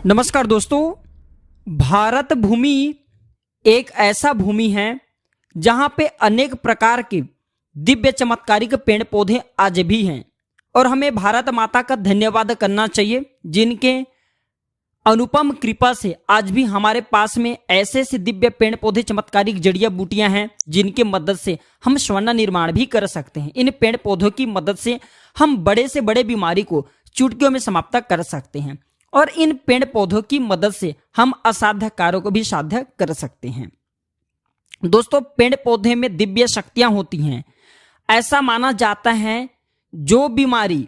नमस्कार दोस्तों। भारत भूमि एक ऐसा भूमि है जहां पे अनेक प्रकार के दिव्य चमत्कारिक पेड़ पौधे आज भी हैं और हमें भारत माता का धन्यवाद करना चाहिए जिनके अनुपम कृपा से आज भी हमारे पास में ऐसे से दिव्य पेड़ पौधे चमत्कारिक जड़ियां बूटियां हैं जिनके मदद से हम स्वर्ण निर्माण भी कर सकते हैं। इन पेड़ पौधों की मदद से हम बड़े से बड़े बीमारी को चुटकियों में समाप्त कर सकते हैं और इन पेड़ पौधों की मदद से हम असाध्य कार्यों को भी साध्य कर सकते हैं। दोस्तों, पेड़ पौधे में दिव्य शक्तियां होती हैं। ऐसा माना जाता है जो बीमारी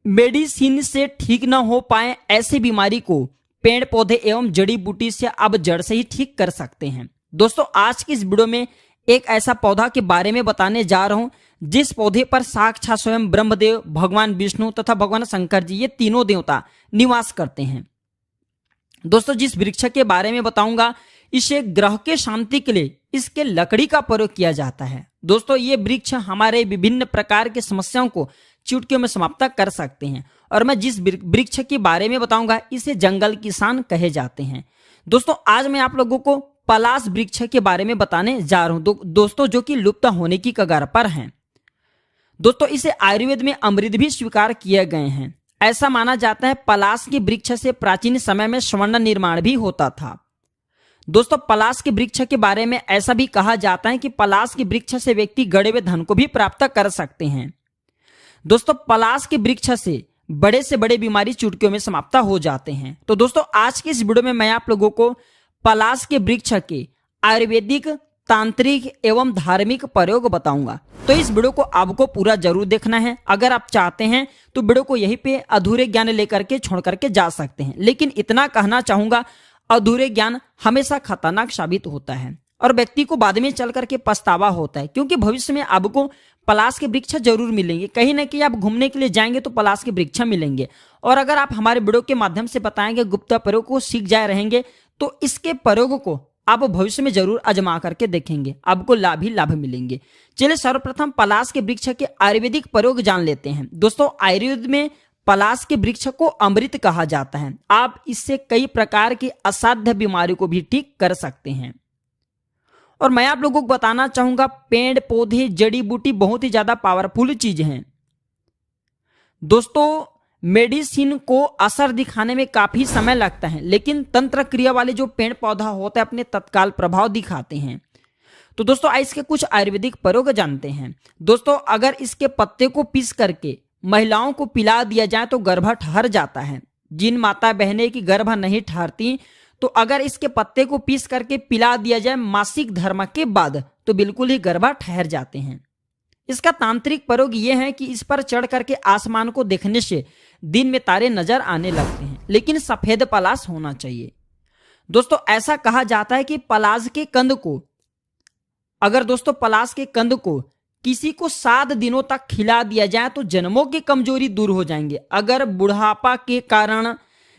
मेडिसिन से ठीक ना हो पाए ऐसी बीमारी को पेड़ पौधे एवं जड़ी बूटी से अब जड़ से ही ठीक कर सकते हैं। दोस्तों, आज की इस वीडियो में एक ऐसा पौधा के बारे में बताने जा रहा हूं जिस पौधे पर साक्षात स्वयं ब्रह्मदेव, भगवान विष्णु तथा भगवान शंकर जी ये तीनों देवता निवास करते हैं। दोस्तों, जिस वृक्ष के बारे में बताऊंगा इसे ग्रह के शांति के लिए इसके लकड़ी का प्रयोग किया जाता है। दोस्तों, ये वृक्ष हमारे विभिन्न प्रकार की समस्याओं को चुटकियों में समाप्त कर सकते हैं और मैं जिस वृक्ष के बारे में बताऊंगा इसे जंगल किसान कहे जाते हैं। दोस्तों, आज मैं आप लोगों को पलाश वृक्ष के बारे में बताने जा रहा हूं दोस्तों, जो कि लुप्त होने की कगार पर हैं। दोस्तों, इसे आयुर्वेद में अमृत भी स्वीकार किए गए हैं। ऐसा माना जाता है पलाश के वृक्ष से प्राचीन समय में स्वर्ण निर्माण भी होता था। दोस्तों, पलाश के वृक्ष के बारे में ऐसा भी कहा जाता है कि पलाश के वृक्ष से व्यक्ति गड़े हुए धन को भी प्राप्त कर सकते हैं। दोस्तों, पलाश के वृक्ष से बड़े से बड़े बीमारी चुटकियों में समाप्त हो जाते हैं। तो दोस्तों, आज की इस वीडियो में मैं आप लोगों को पलाश के वृक्ष के आयुर्वेदिक, तांत्रिक एवं धार्मिक प्रयोग बताऊंगा। तो इस वीडियो को आपको पूरा जरूर देखना है। अगर आप चाहते हैं तो वीडियो को यहीं पे अधूरे ज्ञान लेकर के छोड़ करके जा सकते हैं, लेकिन इतना कहना चाहूंगा अधूरे ज्ञान हमेशा खतरनाक साबित होता है और व्यक्ति को बाद में चल करके पछतावा होता है, क्योंकि भविष्य में आपको पलाश के वृक्ष जरूर मिलेंगे। कहीं ना कहीं आप घूमने के लिए जाएंगे तो पलाश के वृक्ष मिलेंगे और अगर आप हमारे वीडियो के माध्यम से बताएंगे, गुप्त प्रयोग को सीख जाए रहेंगे तो इसके प्रयोग को आप भविष्य में जरूर आजमा करके देखेंगे, आपको लाभ ही लाभ मिलेंगे। चलिए सर्वप्रथम पलाश के वृक्ष के आयुर्वेदिक प्रयोग जान लेते हैं। दोस्तों, आयुर्वेद में पलाश के वृक्ष को अमृत कहा जाता है। आप इससे कई प्रकार की असाध्य बीमारियों को भी ठीक कर सकते हैं। और मैं आप लोगों को बताना चाहूंगा पेड़ पौधे जड़ी बूटी बहुत ही ज्यादा पावरफुल चीज हैं। दोस्तों, मेडिसिन को असर दिखाने में काफी समय लगता है, लेकिन तंत्र क्रिया वाले जो पेड़ पौधा होते हैं अपने तत्काल प्रभाव दिखाते हैं। तो दोस्तों, इसके कुछ आयुर्वेदिक प्रयोग जानते हैं। दोस्तों, अगर इसके पत्ते को पीस करके महिलाओं को पिला दिया जाए तो गर्भ ठहर जाता है। जिन माता बहनें की गर्भ नहीं ठहरती तो अगर इसके पत्ते को पीस करके पिला दिया जाए मासिक धर्म के बाद तो बिल्कुल ही गर्भ ठहर जाते हैं। इसका तांत्रिक प्रयोग यह है कि इस पर चढ़ करके आसमान को देखने से दिन में तारे नजर आने लगते हैं, लेकिन सफेद पलाश होना चाहिए। दोस्तों, ऐसा कहा जाता है कि पलाश के कंद को पलाश के कंद को किसी को 7 दिनों तक खिला दिया जाए तो जन्मों की कमजोरी दूर हो जाएंगे। अगर बुढ़ापा के कारण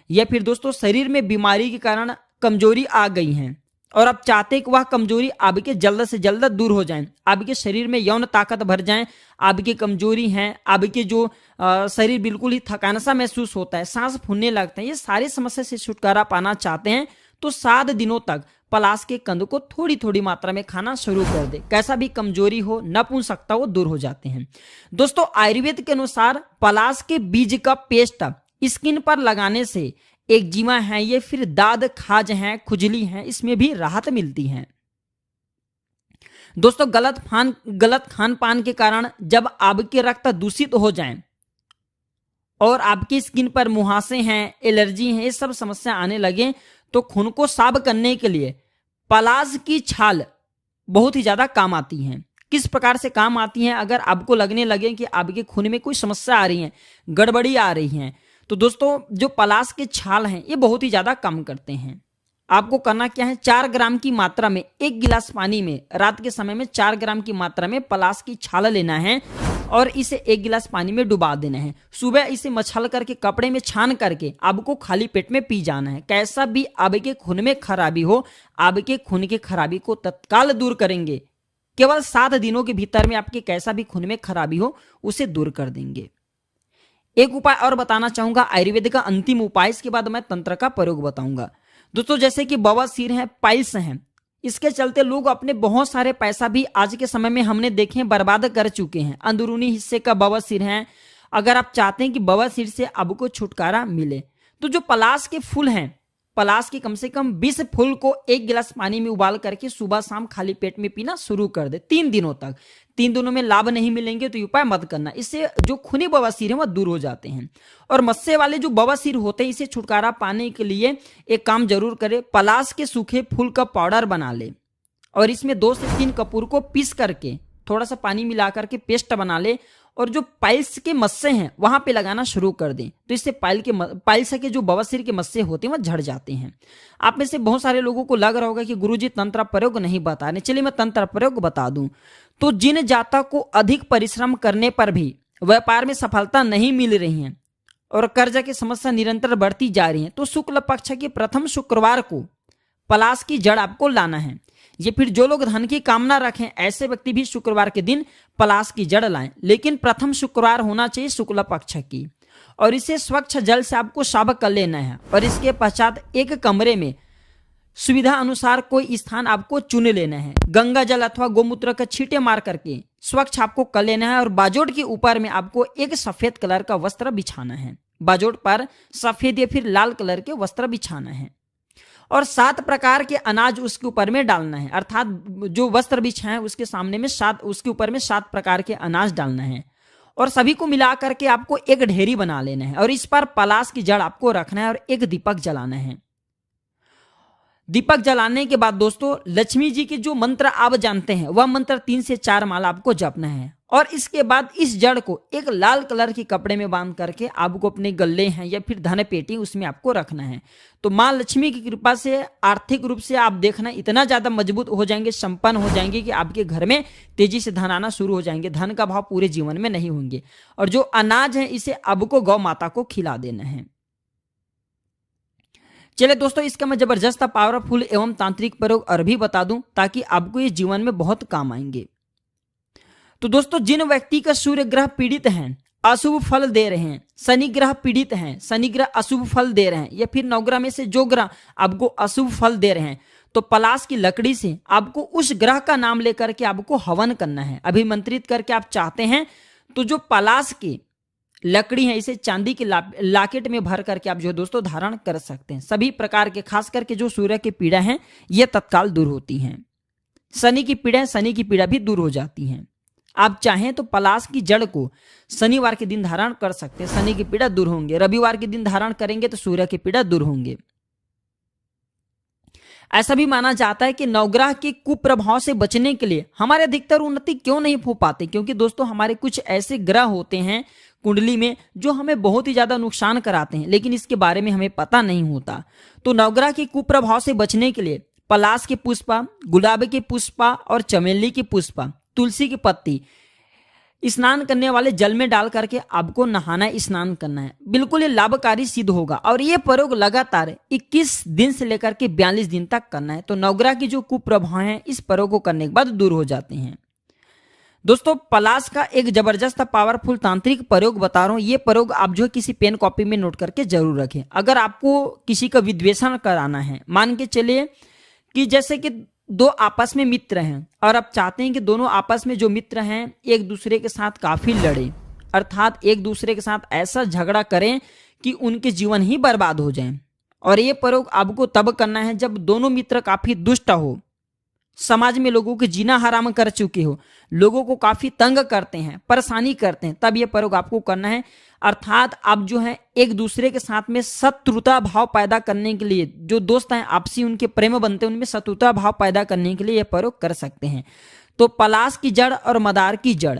या फिर दोस्तों शरीर में बीमारी के कारण कमजोरी आ गई है और आप चाहते हैं कि वह कमजोरी आपके जल्द से जल्द दूर हो जाए, आपके शरीर में यौन ताकत भर जाए, आपकी कमजोरी है, आपके जो शरीर बिल्कुल ही थकान सा महसूस होता है, सांस फूलने लगता है, ये सारी समस्या से छुटकारा पाना चाहते हैं तो 7 दिनों तक पलाश के कंद को थोड़ी थोड़ी मात्रा में खाना शुरू कर दे। कैसा भी कमजोरी हो, नपुंसकता हो, दूर हो जाते हैं। दोस्तों, आयुर्वेद के अनुसार पलाश के बीज का पेस्ट स्किन पर लगाने से एक्जिमा है ये फिर दाद खाज है, खुजली है, इसमें भी राहत मिलती है। दोस्तों, गलत खान पान के कारण जब आपके रक्त दूषित हो जाएं और आपकी स्किन पर मुहासे हैं, एलर्जी है, ये सब समस्या आने लगे तो खून को साफ करने के लिए पलाश की छाल बहुत ही ज्यादा काम आती है। किस प्रकार से काम आती है? अगर आपको लगने लगे कि आपके खून में कोई समस्या आ रही है, गड़बड़ी आ रही है, तो दोस्तों जो पलाश के छाल हैं ये बहुत ही ज्यादा काम करते हैं। आपको करना क्या है, 4 ग्राम की मात्रा में 1 गिलास पानी में रात के समय में 4 ग्राम की मात्रा में पलाश की छाल लेना है और इसे 1 गिलास पानी में डुबा देना है। सुबह इसे मछल करके कपड़े में छान करके आपको खाली पेट में पी जाना है। कैसा भी आपके खून में खराबी हो, आपके खून की खराबी को तत्काल दूर करेंगे। केवल 7 दिनों के भीतर में आपके कैसा भी खून में खराबी हो उसे दूर कर देंगे। एक उपाय और बताना चाहूंगा, आयुर्वेद का अंतिम उपाय, इसके बाद मैं तंत्र का प्रयोग बताऊंगा। दोस्तों जैसे कि बवासीर है, पाइल्स हैं, इसके चलते लोग अपने बहुत सारे पैसा भी आज के समय में हमने देखे बर्बाद कर चुके हैं। अंदरूनी हिस्से का बवासीर है, अगर आप चाहते हैं कि बवासीर से आपको छुटकारा मिले तो जो पलाश के फूल हैं, पलाश के कम से कम 20 फूल को 1 गिलास पानी में उबाल करके सुबह शाम खाली पेट में पीना शुरू कर दे 3 दिनों तक। 3 दिनों में लाभ नहीं मिलेंगे तो उपाय मत करना, इससे जो खूनी बवासीर है वह दूर हो जाते हैं। और मस्से वाले जो बवासीर होते हैं, इसे छुटकारा पाने के लिए एक काम जरूर करें, पलाश के सूखे फूल का पाउडर बना ले और इसमें 2 से 3 कपूर को पीस करके थोड़ा सा पानी मिला करके पेस्ट बना ले और जो पाइल्स के मस्से हैं वहां पे लगाना शुरू कर दें, तो इससे पाइल्स के जो बवासीर के मस्से होते हैं वह झड़ जाते हैं। आप में से बहुत सारे लोगों को लग रहा होगा कि गुरुजी तंत्र प्रयोग नहीं बता रहे, चलिए मैं तंत्र प्रयोग बता दूं। तो जिन जातक को अधिक परिश्रम करने पर भी व्यापार में सफलता नहीं मिल रही है और कर्जा की समस्या निरंतर बढ़ती जा रही है, तो शुक्ल पक्ष के प्रथम शुक्रवार को पलाश की जड़ आपको लाना है। ये फिर जो लोग धन की कामना रखें ऐसे व्यक्ति भी शुक्रवार के दिन पलाश की जड़ लाएं, लेकिन प्रथम शुक्रवार होना चाहिए शुक्ल पक्ष की। और इसे स्वच्छ जल से आपको साफ कर लेना है और इसके पश्चात एक कमरे में सुविधा अनुसार कोई स्थान आपको चुन लेना है। गंगा जल अथवा गोमूत्र का छींटे मार करके स्वच्छ आपको कर लेना है और बाजोट के ऊपर में आपको एक सफेद कलर का वस्त्र बिछाना है। बाजोट पर सफेद या फिर लाल कलर के वस्त्र बिछाना है और 7 प्रकार के अनाज उसके ऊपर में डालना है, अर्थात जो वस्त्र बिछाए उसके सामने में उसके ऊपर में 7 प्रकार के अनाज डालना है और सभी को मिला करके आपको एक ढेरी बना लेना है और इस पर पलाश की जड़ आपको रखना है और एक दीपक जलाना है। दीपक जलाने के बाद दोस्तों लक्ष्मी जी के जो मंत्र आप जानते हैं वह मंत्र 3 से 4 माला आपको जपना है और इसके बाद इस जड़ को एक लाल कलर के कपड़े में बांध करके आपको अपने गले हैं या फिर धन पेटी उसमें आपको रखना है। तो माँ लक्ष्मी की कृपा से आर्थिक रूप से आप देखना इतना ज्यादा मजबूत हो जाएंगे, संपन्न हो जाएंगे कि आपके घर में तेजी से धन आना शुरू हो जाएंगे, धन का भाव पूरे जीवन में नहीं होंगे। और जो अनाज है इसे आपको गौ माता को खिला देना है। चलिए दोस्तों इसका मैं जबरदस्त पावरफुल एवं तांत्रिक प्रयोग और भी बता दूं ताकि आपको ये जीवन में बहुत काम आएंगे। तो दोस्तों जिन व्यक्ति का सूर्य ग्रह पीड़ित हैं, अशुभ फल दे रहे हैं, शनि ग्रह पीड़ित हैं, शनि ग्रह अशुभ फल दे रहे हैं या फिर नवग्रह में से जो ग्रह आपको अशुभ फल दे रहे हैं, तो पलाश की लकड़ी से आपको उस ग्रह का नाम लेकर के आपको हवन करना है, अभिमंत्रित करके आप चाहते हैं तो जो पलाश की लकड़ी है इसे चांदी के लाकेट में भर करके आप जो दोस्तों धारण कर सकते हैं। सभी प्रकार के खास करके जो सूर्य की पीड़ा है ये तत्काल दूर होती हैं। शनि की पीड़ा भी दूर हो जाती हैं। आप चाहें तो पलाश की जड़ को शनिवार के दिन धारण कर सकते हैं, शनि की पीड़ा दूर होंगे। रविवार के दिन धारण करेंगे तो सूर्य की पीड़ा दूर होंगे। ऐसा भी माना जाता है कि नवग्रह के कुप्रभाव से बचने के लिए हमारे अधिकतर उन्नति क्यों नहीं हो पाते, क्योंकि दोस्तों हमारे कुछ ऐसे ग्रह होते हैं कुंडली में जो हमें बहुत ही ज्यादा नुकसान कराते हैं, लेकिन इसके बारे में हमें पता नहीं होता। तो नवग्रह के कुप्रभाव से बचने के लिए पलाश के पुष्पा, गुलाब के पुष्पा और चमेली के पुष्पा, तुलसी की पत्ती स्नान करने वाले जल में डाल करके आपको नहाना स्नान करना है। बिल्कुल ये लाभकारी सिद्ध होगा और ये प्रयोग लगातार 21 दिन से लेकर के 42 दिन तक करना है। तो नवग्रह की जो कुप्रभाव हैं इस प्रयोग को करने के बाद दूर हो जाते हैं। दोस्तों पलाश का एक जबरदस्त पावरफुल तांत्रिक प्रयोग बता रहा हूं, ये प्रयोग आप जो है किसी पेन कॉपी में नोट करके जरूर रखें। अगर आपको किसी का विद्वेषण कराना है, मान के चलिए कि जैसे कि 2 आपस में मित्र हैं और आप चाहते हैं कि दोनों आपस में जो मित्र हैं एक दूसरे के साथ काफी लड़े, अर्थात एक दूसरे के साथ ऐसा झगड़ा करें कि उनके जीवन ही बर्बाद हो जाए। और ये प्रयोग आपको तब करना है जब दोनों मित्र काफी दुष्ट हो, समाज में लोगों के जीना हराम कर चुके हो, लोगों को काफी तंग करते हैं, परेशानी करते हैं, तब ये प्रयोग आपको करना है। अर्थात आप जो है एक दूसरे के साथ में शत्रुता भाव पैदा करने के लिए, जो दोस्त हैं आपसी उनके प्रेम बनते हैं उनमें शत्रुता भाव पैदा करने के लिए यह प्रयोग कर सकते हैं। तो पलाश की जड़ और मदार की जड़,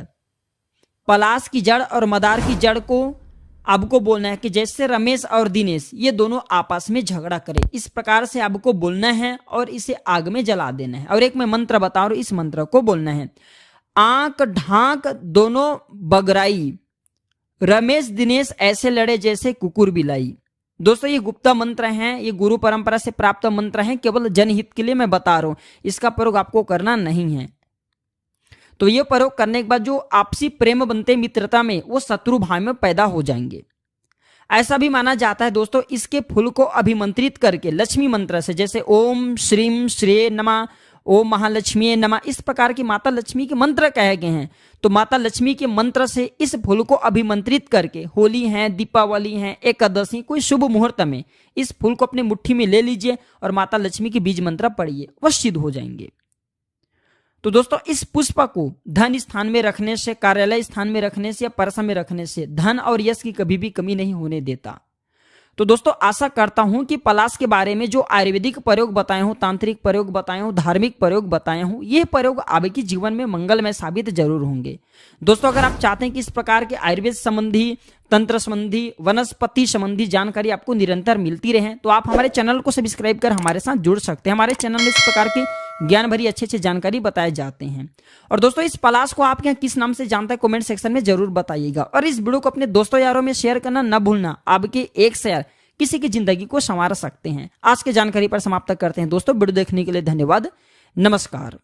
पलाश की जड़ और मदार की जड़ को आपको बोलना है कि जैसे रमेश और दिनेश ये दोनों आपस में झगड़ा करें, इस प्रकार से आपको बोलना है और इसे आग में जला देना है। और एक मैं मंत्र बता रहा हूं, इस मंत्र को बोलना है, आंख ढांक दोनों बगराई, रमेश दिनेश ऐसे लड़े जैसे कुकुर बिलाई। दोस्तों ये गुप्ता मंत्र हैं, ये गुरु परंपरा से प्राप्त मंत्र हैं, केवल जनहित के लिए मैं बता रहा हूं, इसका प्रयोग आपको करना नहीं है। तो ये प्रयोग करने के बाद जो आपसी प्रेम बनते मित्रता में, वो शत्रु भाव में पैदा हो जाएंगे। ऐसा भी माना जाता है दोस्तों, इसके फूल को अभिमंत्रित करके लक्ष्मी मंत्र से, जैसे ओम श्रीम श्रेय नमः, ओम महालक्ष्मी नमः, इस प्रकार की माता लक्ष्मी के मंत्र कहे गए हैं। तो माता लक्ष्मी के मंत्र से इस फूल को अभिमंत्रित करके होली है, दीपावली है, एकादशी, कोई शुभ मुहूर्त में इस फूल को अपने मुट्ठी में ले लीजिए और माता लक्ष्मी के बीज मंत्र पढ़िए, वह सिद्ध हो जाएंगे। तो दोस्तों इस पुष्प को धन स्थान में रखने से, कार्यालय स्थान में रखने से या पर्स में रखने से धन और यश की कभी भी कमी नहीं होने देता। तो दोस्तों आशा करता हूं कि पलाश के बारे में जो आयुर्वेदिक प्रयोग बताए हूं, तांत्रिक प्रयोग बताए हूं, धार्मिक प्रयोग बताए हूं, ये प्रयोग आपके जीवन में मंगलमय साबित जरूर होंगे। दोस्तों अगर आप चाहते हैं कि इस प्रकार के आयुर्वेद संबंधी, तंत्र संबंधी, वनस्पति संबंधी जानकारी आपको निरंतर मिलती रहे, तो आप हमारे चैनल को सब्सक्राइब कर हमारे साथ जुड़ सकते हैं। हमारे चैनल में इस प्रकार की ज्ञान भरी अच्छी जानकारी बताए जाते हैं। और दोस्तों इस पलाश को आप यहाँ किस नाम से जानते हैं, कमेंट सेक्शन में जरूर बताइएगा। और इस वीडियो को अपने दोस्तों यारों में शेयर करना न भूलना, आपके एक शेयर किसी की जिंदगी को संवार सकते हैं। आज की जानकारी पर समाप्त करते हैं दोस्तों। वीडियो देखने के लिए धन्यवाद। नमस्कार।